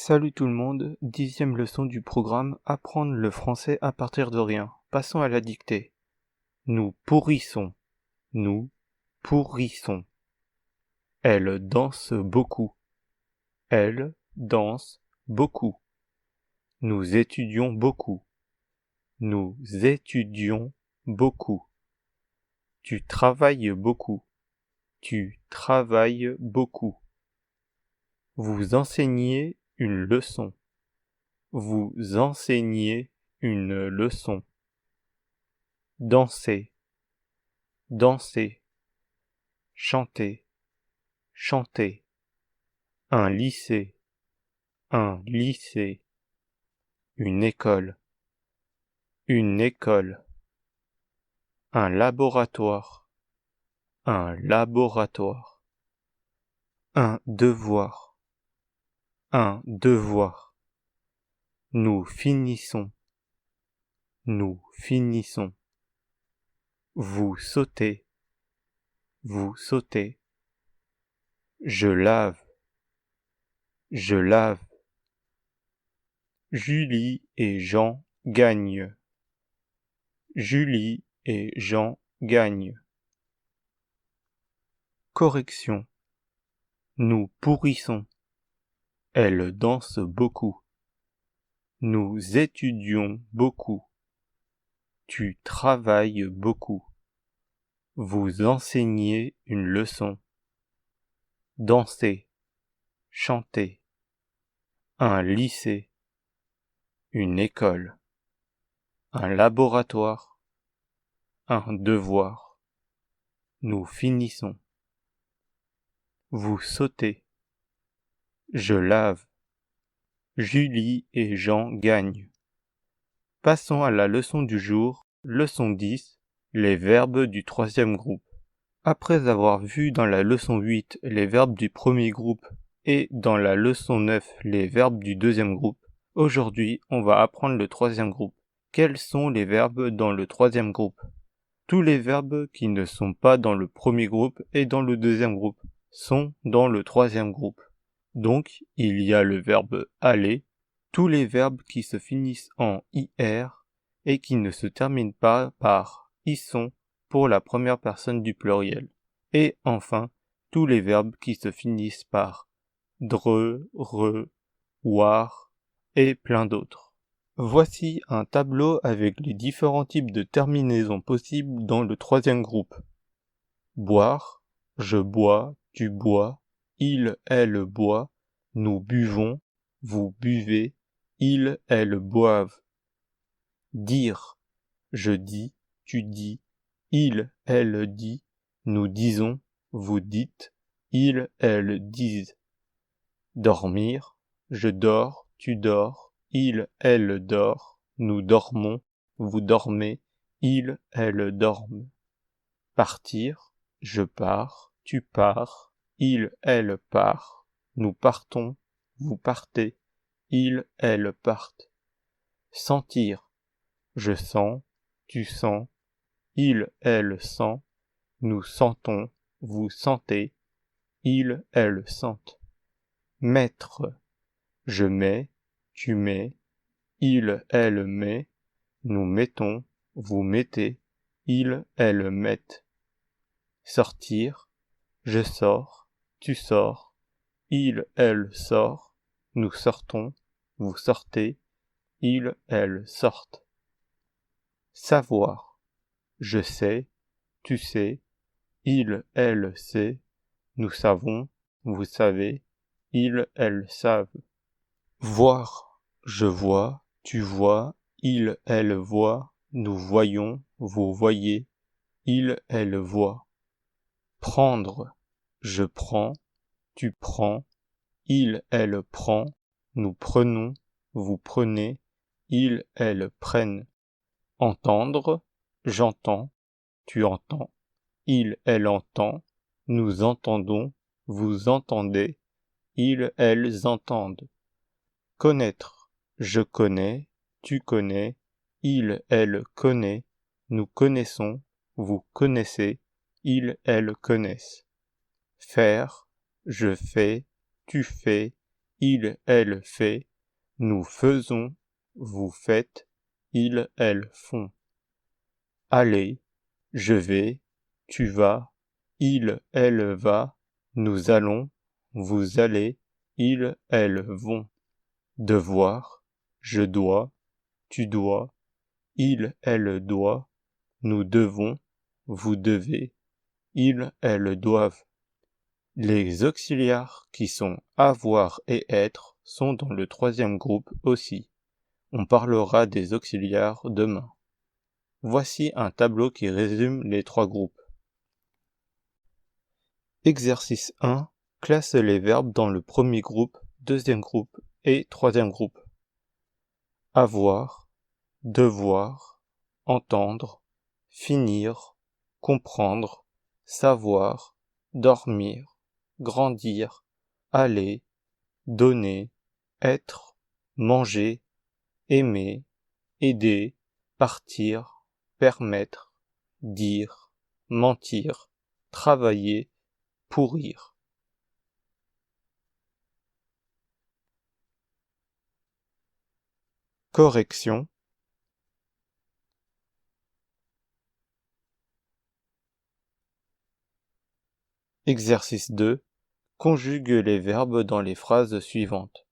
Salut tout le monde, 10e leçon du programme Apprendre le français à partir de rien. Passons à la dictée. Nous pourrissons. Nous pourrissons. Elle danse beaucoup. Elle danse beaucoup. Nous étudions beaucoup. Nous étudions beaucoup. Tu travailles beaucoup. Tu travailles beaucoup. Vous enseignez une leçon. Vous enseignez une leçon. Danser, danser. Chanter, chanter. Un lycée, un lycée. Une école, une école. Un laboratoire, un laboratoire. Un devoir, un devoir. Nous finissons, nous finissons. Vous sautez, vous sautez. Je lave, je lave. Julie et Jean gagnent. Julie et Jean gagnent. Correction. Nous pourrissons. Elle danse beaucoup. Nous étudions beaucoup. Tu travailles beaucoup. Vous enseignez une leçon. Danser, chanter. Un lycée. Une école. Un laboratoire. Un devoir. Nous finissons. Vous sautez. Je lave. Julie et Jean gagnent. Passons à la leçon du jour, leçon 10, les verbes du troisième groupe. Après avoir vu dans la leçon 8 les verbes du premier groupe et dans la leçon 9 les verbes du deuxième groupe, aujourd'hui on va apprendre le troisième groupe. Quels sont les verbes dans le troisième groupe? Tous les verbes qui ne sont pas dans le premier groupe et dans le deuxième groupe sont dans le troisième groupe. Donc, il y a le verbe aller, tous les verbes qui se finissent en IR et qui ne se terminent pas par isson pour la première personne du pluriel. Et enfin, tous les verbes qui se finissent par dre, re, war et plein d'autres. Voici un tableau avec les différents types de terminaisons possibles dans le troisième groupe. Boire, je bois, tu bois, il, elle boit, nous buvons, vous buvez, ils, elles boivent. Dire, je dis, tu dis, il, elle dit, nous disons, vous dites, ils, elles disent. Dormir, je dors, tu dors, il, elle dort, nous dormons, vous dormez, ils, elles dorment. Partir, je pars, tu pars, il, elle part, nous partons, vous partez, ils, elles partent. Sentir, je sens, tu sens, il, elle sent, nous sentons, vous sentez, ils, elles sentent. Mettre, je mets, tu mets, il, elle met, nous mettons, vous mettez, ils, elles mettent. Sortir, je sors, tu sors, il, elle sort, nous sortons, vous sortez, ils, elles sortent. Savoir, je sais, tu sais, il, elle sait, nous savons, vous savez, ils, elles savent. Voir, je vois, tu vois, il, elle voit, nous voyons, vous voyez, il, elle voit. Prendre, je prends, tu prends, il, elle prend, nous prenons, vous prenez, ils, elles prennent. Entendre, j'entends, tu entends, il, elle entend, nous entendons, vous entendez, ils, elles entendent. Connaître, je connais, tu connais, il, elle connaît, nous connaissons, vous connaissez, ils, elles connaissent. Faire, je fais, tu fais, il, elle fait, nous faisons, vous faites, ils, elles font. Aller, je vais, tu vas, il, elle va, nous allons, vous allez, ils, elles vont. Devoir, je dois, tu dois, il, elle doit, nous devons, vous devez, ils, elles doivent. Les auxiliaires qui sont avoir et être sont dans le troisième groupe aussi. On parlera des auxiliaires demain. Voici un tableau qui résume les trois groupes. Exercice 1. Classe les verbes dans le premier groupe, deuxième groupe et troisième groupe. Avoir, devoir, entendre, finir, comprendre, savoir, dormir, grandir, aller, donner, être, manger, aimer, aider, partir, permettre, dire, mentir, travailler, pourrir. Correction. Exercice 2. Conjugue les verbes dans les phrases suivantes.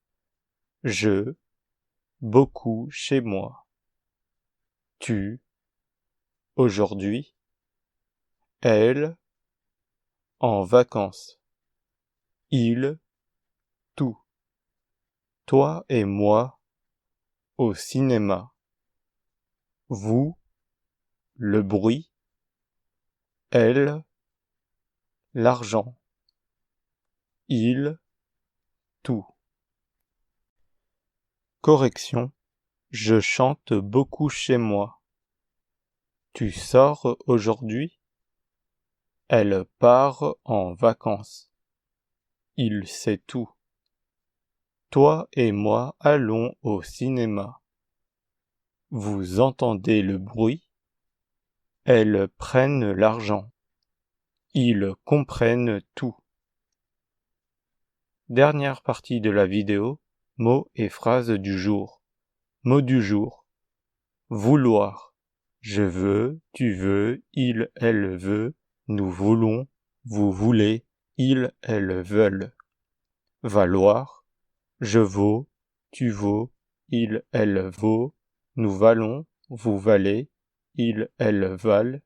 Je, beaucoup chez moi. Tu, aujourd'hui. Elle, en vacances. Il, tout. Toi et moi, au cinéma. Vous, le bruit. Elle, l'argent. Il, tout. Correction. Je chante beaucoup chez moi. Tu sors aujourd'hui? Elle part en vacances. Il sait tout. Toi et moi allons au cinéma. Vous entendez le bruit? Elles prennent l'argent. Ils comprennent tout. Dernière partie de la vidéo, mots et phrases du jour. Mot du jour. Vouloir. Je veux, tu veux, il, elle veut, nous voulons, vous voulez, ils, elles veulent. Valoir. Je vaux, tu vaux, il, elle vaut, nous valons, vous valez, ils, elles valent.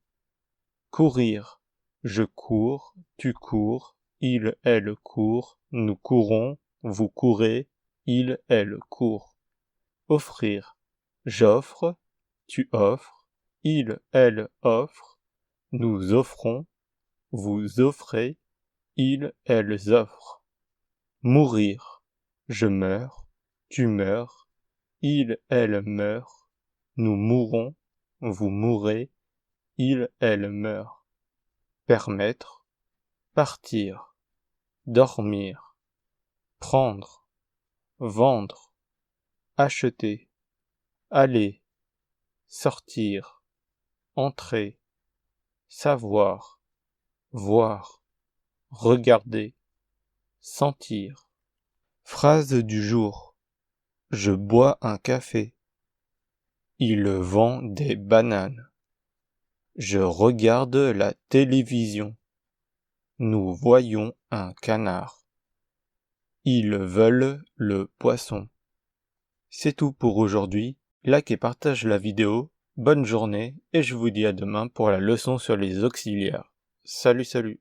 Courir. Je cours, tu cours, il, elle court, nous courons, vous courez, il, elle court. Offrir. J'offre, tu offres, il, elle offre, nous offrons, vous offrez, ils, elles offrent. Mourir. Je meurs, tu meurs, il, elle meurt, nous mourons, vous mourrez, il, elle meurt. Permettre, partir, dormir, prendre, vendre, acheter, aller, sortir, entrer, savoir, voir, regarder, sentir. Phrase du jour. Je bois un café. Il vend des bananes. Je regarde la télévision. Nous voyons un canard. Ils veulent le poisson. C'est tout pour aujourd'hui. Like et partage la vidéo. Bonne journée et je vous dis à demain pour la leçon sur les auxiliaires. Salut.